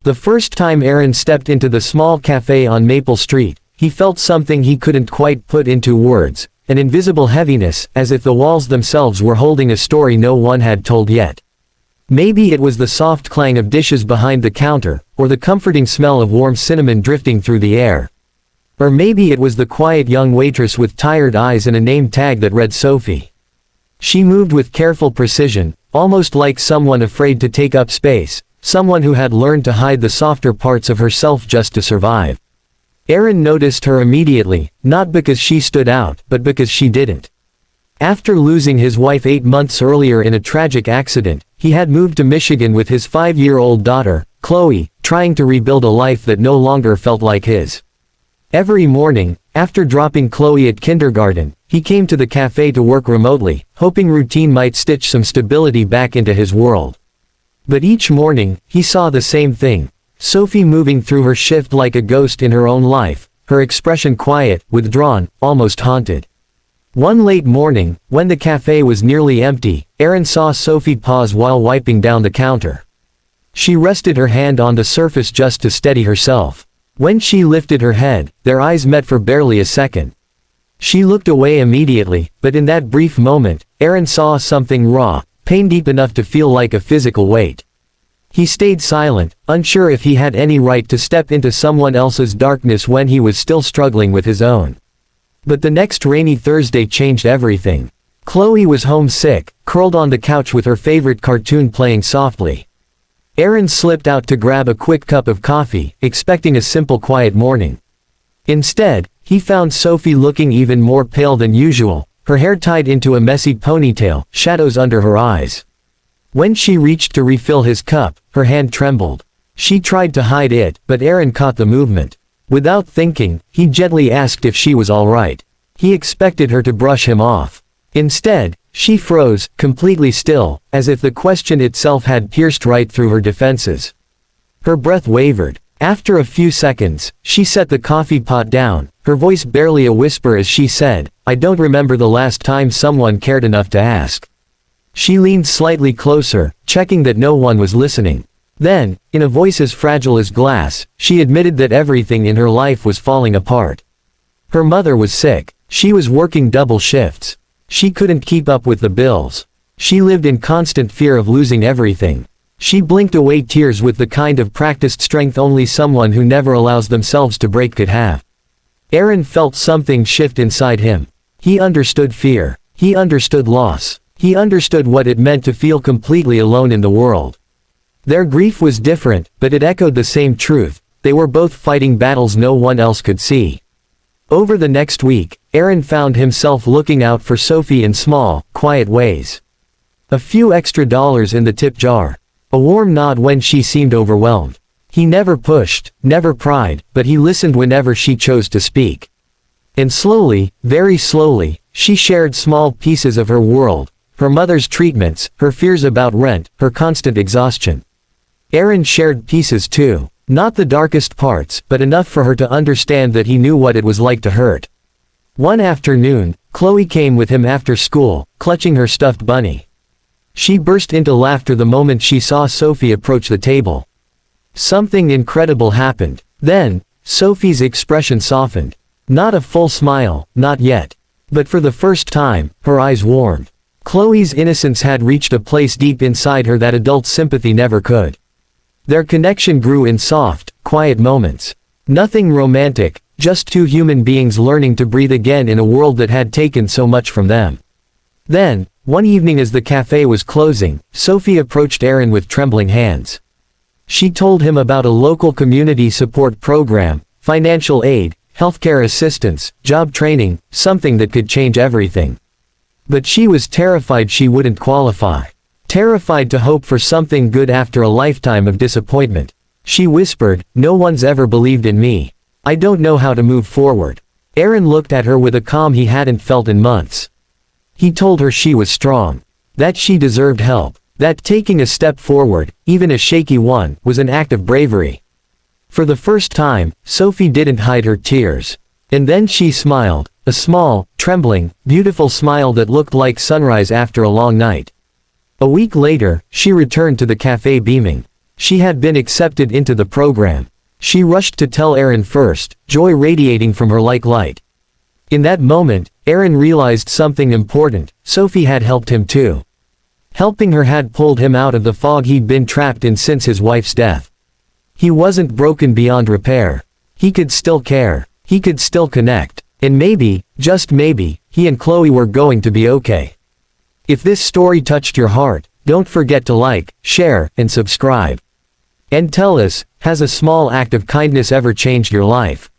The first time Aaron stepped into the small cafe on Maple Street, he felt something he couldn't quite put into words, an invisible heaviness, as if the walls themselves were holding a story no one had told yet. Maybe it was the soft clang of dishes behind the counter, or the comforting smell of warm cinnamon drifting through the air. Or maybe it was the quiet young waitress with tired eyes and a name tag that read Sophie. She moved with careful precision, almost like someone afraid to take up space, someone who had learned to hide the softer parts of herself just to survive. Aaron noticed her immediately, not because she stood out, but because she didn't. After losing his wife 8 months earlier in a tragic accident, he had moved to Michigan with his 5-year-old daughter, Chloe, trying to rebuild a life that no longer felt like his. Every morning, after dropping Chloe at kindergarten, he came to the cafe to work remotely, hoping routine might stitch some stability back into his world. But each morning, he saw the same thing: Sophie moving through her shift like a ghost in her own life, her expression quiet, withdrawn, almost haunted. One late morning, when the cafe was nearly empty, Aaron saw Sophie pause while wiping down the counter. She rested her hand on the surface just to steady herself. When she lifted her head, their eyes met for barely a second. She looked away immediately, but in that brief moment, Aaron saw something raw, pain deep enough to feel like a physical weight. He stayed silent, unsure if he had any right to step into someone else's darkness when he was still struggling with his own. But the next rainy Thursday changed everything. Chloe was homesick, curled on the couch with her favorite cartoon playing softly. Aaron slipped out to grab a quick cup of coffee, expecting a simple quiet morning. Instead, he found Sophie looking even more pale than usual, her hair tied into a messy ponytail, shadows under her eyes. When she reached to refill his cup, her hand trembled. She tried to hide it, but Aaron caught the movement. Without thinking, he gently asked if she was all right. He expected her to brush him off. Instead, she froze, completely still, as if the question itself had pierced right through her defenses. Her breath wavered. After a few seconds, she set the coffee pot down, her voice barely a whisper as she said, "I don't remember the last time someone cared enough to ask." She leaned slightly closer, checking that no one was listening. Then, in a voice as fragile as glass, she admitted that everything in her life was falling apart. Her mother was sick. She was working double shifts. She couldn't keep up with the bills. She lived in constant fear of losing everything. She blinked away tears with the kind of practiced strength only someone who never allows themselves to break could have. Aaron felt something shift inside him. He understood fear. He understood loss. He understood what it meant to feel completely alone in the world. Their grief was different, but it echoed the same truth: they were both fighting battles no one else could see. Over the next week, Aaron found himself looking out for Sophie in small, quiet ways. A few extra dollars in the tip jar. A warm nod when she seemed overwhelmed. He never pushed, never pried, but he listened whenever she chose to speak. And slowly, very slowly, she shared small pieces of her world: her mother's treatments, her fears about rent, her constant exhaustion. Aaron shared pieces too. Not the darkest parts, but enough for her to understand that he knew what it was like to hurt. One afternoon, Chloe came with him after school, clutching her stuffed bunny. She burst into laughter the moment she saw Sophie approach the table. Something incredible happened. Then, Sophie's expression softened. Not a full smile, not yet. But for the first time, her eyes warmed. Chloe's innocence had reached a place deep inside her that adult sympathy never could. Their connection grew in soft, quiet moments. Nothing romantic, just two human beings learning to breathe again in a world that had taken so much from them. Then, one evening as the cafe was closing, Sophie approached Aaron with trembling hands. She told him about a local community support program, financial aid, healthcare assistance, job training, something that could change everything. But she was terrified she wouldn't qualify. Terrified to hope for something good after a lifetime of disappointment. She whispered, "No one's ever believed in me. I don't know how to move forward." Aaron looked at her with a calm he hadn't felt in months. He told her she was strong. That she deserved help. That taking a step forward, even a shaky one, was an act of bravery. For the first time, Sophie didn't hide her tears. And then she smiled, a small, trembling, beautiful smile that looked like sunrise after a long night. A week later, she returned to the cafe beaming. She had been accepted into the program. She rushed to tell Aaron first, joy radiating from her like light. In that moment, Aaron realized something important: Sophie had helped him too. Helping her had pulled him out of the fog he'd been trapped in since his wife's death. He wasn't broken beyond repair. He could still care. He could still connect. And maybe, just maybe, he and Chloe were going to be okay. If this story touched your heart, don't forget to like, share, and subscribe. And tell us, has a small act of kindness ever changed your life?